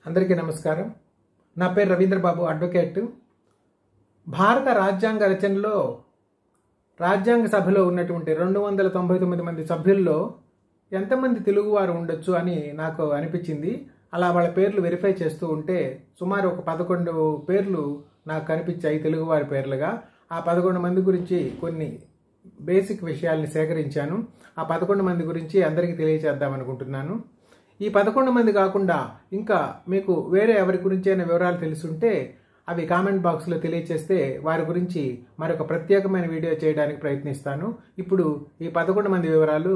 అందరికీ నమస్కారం. నా పేరు రవీంద్ర బాబు, అడ్వకేట్. భారత రాజ్యాంగ రచనలో రాజ్యాంగ సభలో ఉన్నటువంటి 299 మంది సభ్యుల్లో ఎంతమంది తెలుగువారు ఉండొచ్చు అని నాకు అనిపించింది. అలా వాళ్ళ పేర్లు వెరిఫై చేస్తూ ఉంటే సుమారు ఒక 11 పేర్లు నాకు కనిపించాయి తెలుగువారి పేర్లుగా. ఆ 11 మంది గురించి కొన్ని బేసిక్ విషయాల్ని సేకరించాను. ఆ 11 మంది గురించి అందరికీ తెలియజేద్దాం అనుకుంటున్నాను. ఈ 11 మంది కాకుండా ఇంకా మీకు వేరే ఎవరి గురించి అయినా వివరాలు తెలుసుంటే అవి కామెంట్ బాక్స్లో తెలియచేస్తే వారి గురించి మరొక ప్రత్యేకమైన వీడియో చేయడానికి ప్రయత్నిస్తాను. ఇప్పుడు ఈ 11 మంది వివరాలు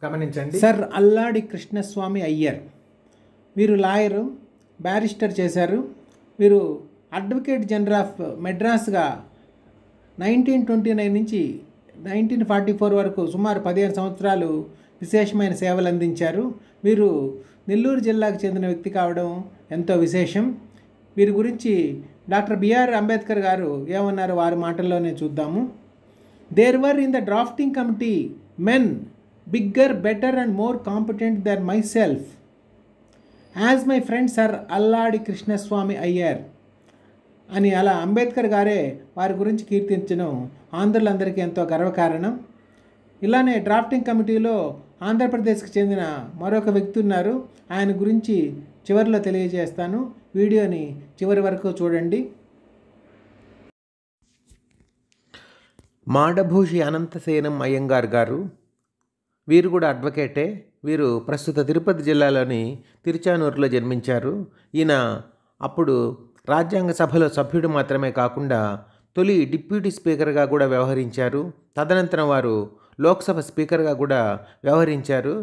గమనించండి. సర్ అల్లాడి కృష్ణస్వామి అయ్యర్, వీరు లాయరు, బ్యారిస్టర్ చేశారు. వీరు అడ్వకేట్ జనరల్ ఆఫ్ మెడ్రాస్గా 1929 నుంచి 1944 వరకు సుమారు 15 సంవత్సరాలు విశేషమైన సేవలు అందించారు. వీరు నెల్లూరు జిల్లాకు చెందిన వ్యక్తి కావడం ఎంతో విశేషం. వీరి గురించి డాక్టర్ బిఆర్ అంబేద్కర్ గారు ఏమన్నారో వారి మాటల్లోనే చూద్దాము. There were in the drafting committee men bigger, better and more competent than myself, as my friend sir Alladi Krishnaswami Ayyar అని అలా అంబేద్కర్ గారే వారి గురించి కీర్తించడం ఆంధ్రులందరికీ ఎంతో గర్వకారణం. ఇలానే డ్రాఫ్టింగ్ కమిటీలో ఆంధ్రప్రదేశ్కి చెందిన మరొక వ్యక్తి ఉన్నారు. ఆయన గురించి చివరిలో తెలియజేస్తాను. వీడియోని చివరి వరకు చూడండి. మాడభూషి అనంతసేనం అయ్యంగార్ గారు, వీరు కూడా అడ్వకేటే. వీరు ప్రస్తుత తిరుపతి జిల్లాలోని తిరుచానూరులో జన్మించారు. ఈయన అప్పుడు రాజ్యాంగ సభలో సభ్యుడు మాత్రమే కాకుండా తొలి డిప్యూటీ స్పీకర్గా కూడా వ్యవహరించారు. తదనంతరం వారు లోక్సభ స్పీకర్గా కూడా వ్యవహరించారు.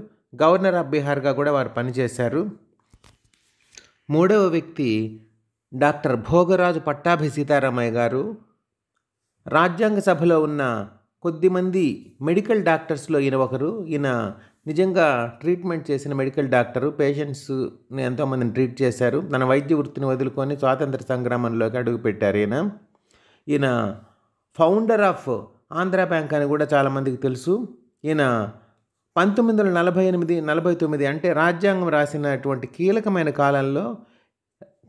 గవర్నర్ ఆఫ్ బీహార్గా కూడా వారు పనిచేశారు. మూడవ వ్యక్తి డాక్టర్ భోగరాజు పట్టాభి సీతారామయ్య గారు. రాజ్యాంగ సభలో ఉన్న కొద్దిమంది మెడికల్ డాక్టర్స్లో ఈయన ఒకరు. ఈయన నిజంగా ట్రీట్మెంట్ చేసిన మెడికల్ డాక్టరు. పేషెంట్స్ని ఎంతోమందిని ట్రీట్ చేశారు. తన వైద్య వృత్తిని వదులుకొని స్వాతంత్ర సంగ్రామంలోకి అడుగుపెట్టారు. ఈయన ఫౌండర్ ఆఫ్ ఆంధ్ర బ్యాంక్ అని కూడా చాలామందికి తెలుసు. ఈయన 1948-49 అంటే రాజ్యాంగం రాసినటువంటి కీలకమైన కాలంలో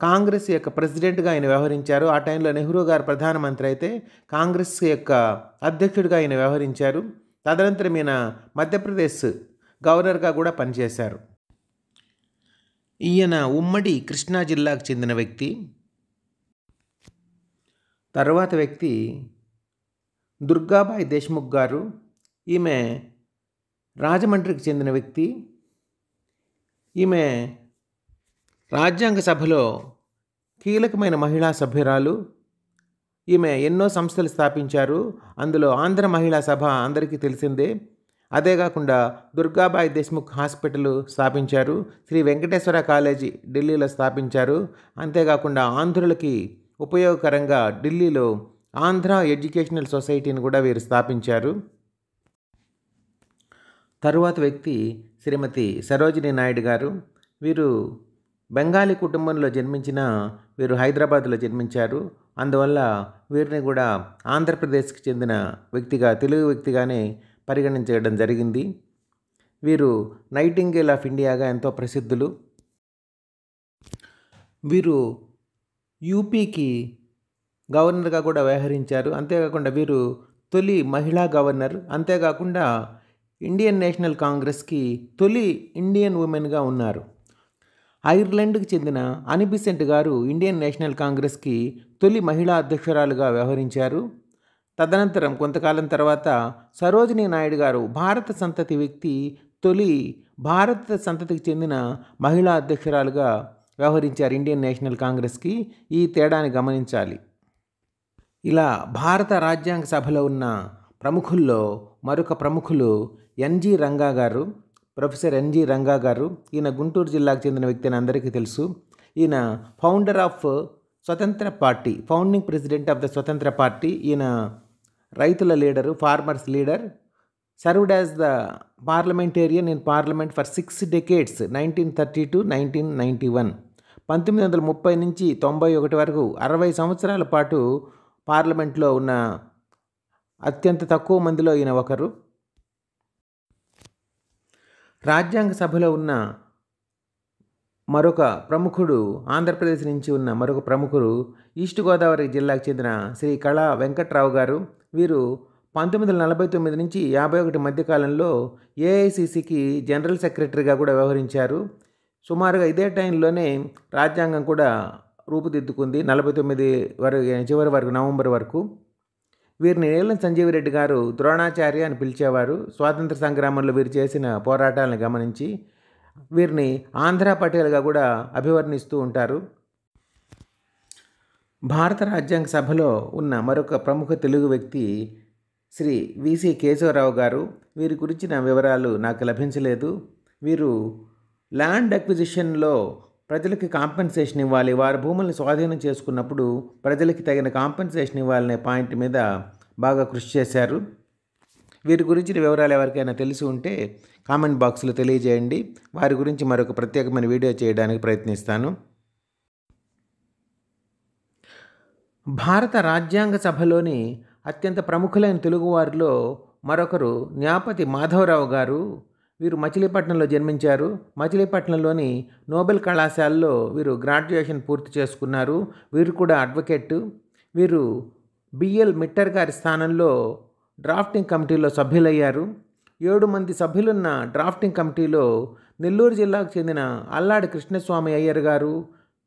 కాంగ్రెస్ యొక్క ప్రెసిడెంట్గా ఆయన వ్యవహరించారు. ఆ టైంలో నెహ్రూ గారు ప్రధానమంత్రి అయితే కాంగ్రెస్ యొక్క అధ్యక్షుడిగా ఆయన వ్యవహరించారు. తదనంతరం ఈయన మధ్యప్రదేశ్ గవర్నర్గా కూడా పనిచేశారు. ఈయన ఉమ్మడి కృష్ణా జిల్లాకు చెందిన వ్యక్తి. తర్వాత వ్యక్తి దుర్గాబాయి దేశ్ముఖ్ గారు. ఈమె రాజమండ్రికి చెందిన వ్యక్తి. ఈమె రాజ్యాంగ సభలో కీలకమైన మహిళా సభ్యురాలు. ఈమె ఎన్నో సంస్థలు స్థాపించారు. అందులో ఆంధ్ర మహిళా సభ అందరికీ తెలిసిందే. అదే కాకుండా దుర్గాబాయి దేశ్ముఖ్ హాస్పిటల్ స్థాపించారు. శ్రీ వెంకటేశ్వర కాలేజీ ఢిల్లీలో స్థాపించారు. అంతేకాకుండా ఆంధ్రులకి ఉపయోగకరంగా ఢిల్లీలో ఆంధ్ర ఎడ్యుకేషనల్ సొసైటీని కూడా వీరు స్థాపించారు. తరువాత వ్యక్తి శ్రీమతి సరోజినీ నాయుడు గారు. వీరు బెంగాలీ కుటుంబంలో జన్మించిన వీరు హైదరాబాద్లో జన్మించారు. అందువల్ల వీరిని కూడా ఆంధ్రప్రదేశ్కి చెందిన వ్యక్తిగా, తెలుగు వ్యక్తిగానే పరిగణించడం జరిగింది. వీరు నైటింగేల్ ఆఫ్ ఇండియాగా ఎంతో ప్రసిద్ధులు. వీరు యూపీకి గవర్నర్గా కూడా వ్యవహరించారు. అంతేకాకుండా వీరు తొలి మహిళా గవర్నర్. అంతేకాకుండా ఇండియన్ నేషనల్ కాంగ్రెస్కి తొలి ఇండియన్ ఉమెన్గా ఉన్నారు. ఐర్లాండ్కి చెందిన అనీ బెసెంట్ గారు ఇండియన్ నేషనల్ కాంగ్రెస్కి తొలి మహిళా అధ్యక్షురాలుగా వ్యవహరించారు. తదనంతరం కొంతకాలం తర్వాత సరోజినీ నాయుడు గారు భారత సంతతి వ్యక్తి, తొలి భారత సంతతికి చెందిన మహిళా అధ్యక్షురాలుగా వ్యవహరించారు ఇండియన్ నేషనల్ కాంగ్రెస్కి. ఈ తేడాని గమనించాలి. ఇలా భారత రాజ్యాంగ సభలో ఉన్న ప్రముఖుల్లో మరొక ప్రముఖులు ఎన్జి రంగా గారు, ప్రొఫెసర్ ఎన్జి రంగా గారు. ఈయన గుంటూరు జిల్లాకు చెందిన వ్యక్తి అని అందరికీ తెలుసు. ఈయన ఫౌండర్ ఆఫ్ స్వతంత్ర party, founding president of the స్వతంత్ర పార్టీ. ఈయన రైతుల leader, farmers leader. Served as the parliamentarian in parliament for 6 decades 1930 to 1991. 1930 నుంచి 91 వరకు 60 సంవత్సరాల పాటు పార్లమెంట్లో ఉన్న అత్యంత తక్కువ మందిలో ఈయన ఒకరు. రాజ్యాంగ సభలో ఉన్న మరొక ప్రముఖుడు, ఆంధ్రప్రదేశ్ నుంచి ఉన్న మరొక ప్రముఖుడు ఈస్ట్ గోదావరి జిల్లాకు చెందిన శ్రీ కళా వెంకట్రావు గారు. వీరు 1949 నుంచి 51 మధ్యకాలంలో ఏఐసిసికి జనరల్ సెక్రటరీగా కూడా వ్యవహరించారు. సుమారుగా ఇదే టైంలోనే రాజ్యాంగం కూడా రూపుదిద్దుకుంది, 49 చివరి వరకు, నవంబర్ వరకు. వీరిని నీలం సంజీవిరెడ్డి గారు ద్రోణాచార్య అని పిలిచేవారు. స్వాతంత్ర సంగ్రామంలో వీరు చేసిన పోరాటాలను గమనించి వీరిని ఆంధ్ర పటేల్గా కూడా అభివర్ణిస్తూ ఉంటారు. భారత రాజ్యాంగ సభలో ఉన్న మరొక ప్రముఖ తెలుగు వ్యక్తి శ్రీ విసి కేశవరావు గారు. వీరి గురించిన వివరాలు నాకు లభించలేదు. వీరు ల్యాండ్ అక్విజిషన్లో ప్రజలకి కాంపెన్సేషన్ ఇవ్వాలి, వారి భూములను స్వాధీనం చేసుకున్నప్పుడు ప్రజలకి తగిన కాంపెన్సేషన్ ఇవ్వాలనే పాయింట్ మీద బాగా కృషి చేశారు. వీరి గురించిన వివరాలు ఎవరికైనా తెలిసి ఉంటే కామెంట్ బాక్స్లో తెలియజేయండి. వారి గురించి మరొక ప్రత్యేకమైన వీడియో చేయడానికి ప్రయత్నిస్తాను. భారత రాజ్యాంగ సభలోని అత్యంత ప్రముఖులైన తెలుగువారిలో మరొకరు న్యాపతి మాధవరావు గారు. వీరు మచిలీపట్నంలో జన్మించారు. మచిలీపట్నంలోని నోబెల్ కళాశాలలో వీరు గ్రాడ్యుయేషన్ పూర్తి చేసుకున్నారు. వీరు కూడా అడ్వకేట్. వీరు బిఎల్ మిట్టర్ గారి స్థానంలో డ్రాఫ్టింగ్ కమిటీలో సభ్యులయ్యారు. 7 మంది సభ్యులున్న డ్రాఫ్టింగ్ కమిటీలో నెల్లూరు జిల్లాకు చెందిన అల్లాడి కృష్ణస్వామి అయ్యర్ గారు,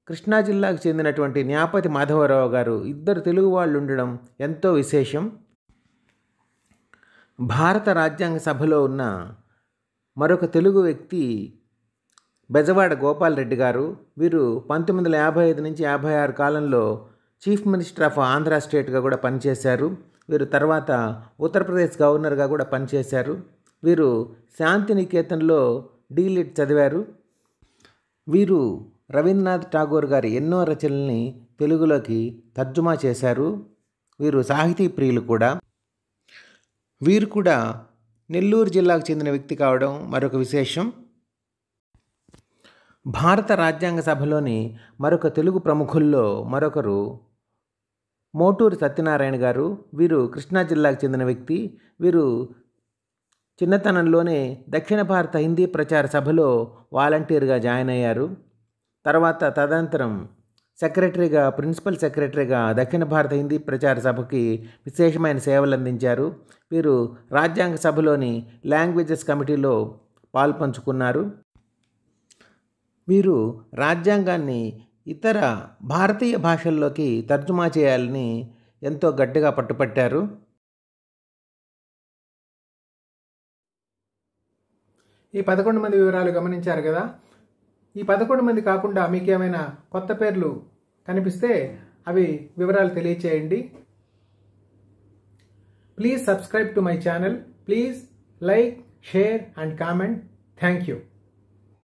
కృష్ణా జిల్లాకు చెందినటువంటి న్యాపతి మాధవరావు గారు, ఇద్దరు తెలుగు వాళ్ళు ఉండడం ఎంతో విశేషం. భారత రాజ్యాంగ సభలో ఉన్న మరొక తెలుగు వ్యక్తి బెజవాడ గోపాల్ రెడ్డి గారు. వీరు 1955 నుంచి 56 కాలంలో చీఫ్ మినిస్టర్ ఆఫ్ ఆంధ్ర స్టేట్గా కూడా పనిచేశారు. వీరు తర్వాత ఉత్తరప్రదేశ్ గవర్నర్గా కూడా పనిచేశారు. వీరు శాంతినికేతన్లో డీలిట్ చదివారు. వీరు రవీంద్రనాథ్ ఠాగూర్ గారి ఎన్నో రచనల్ని తెలుగులోకి తర్జుమా చేశారు. వీరు సాహితీ ప్రియులు కూడా. వీరు కూడా నెల్లూరు జిల్లాకు చెందిన వ్యక్తి కావడం మరొక విశేషం. భారత రాజ్యాంగ సభలోని మరొక తెలుగు ప్రముఖుల్లో మరొకరు మోటూరి సత్యనారాయణ గారు. వీరు కృష్ణా జిల్లాకు చెందిన వ్యక్తి. వీరు చిన్నతనంలోనే దక్షిణ భారత హిందీ ప్రచార సభలో వాలంటీర్గా జాయిన్ అయ్యారు. తర్వాత తదనంతరం సెక్రటరీగా, ప్రిన్సిపల్ సెక్రటరీగా దక్షిణ భారత హిందీ ప్రచార సభకి విశేషమైన సేవలు అందించారు. వీరు రాజ్యాంగ సభలోని లాంగ్వేజెస్ కమిటీలో పాల్పంచుకున్నారు. వీరు రాజ్యాంగాన్ని ఇతర భారతీయ భాషల్లోకి తర్జుమా చేయాలని ఎంతో గట్టిగా పట్టుపట్టారు. ఈ 11 మంది వివరాలు గమనించారు కదా. ఈ 11 మంది కాకుండా మీకు ఏమైనా కొత్త పేర్లు కనిపిస్తే అవి వివరాలు తెలియచేయండి. Please subscribe to my channel. Please like, share and comment. Thank you.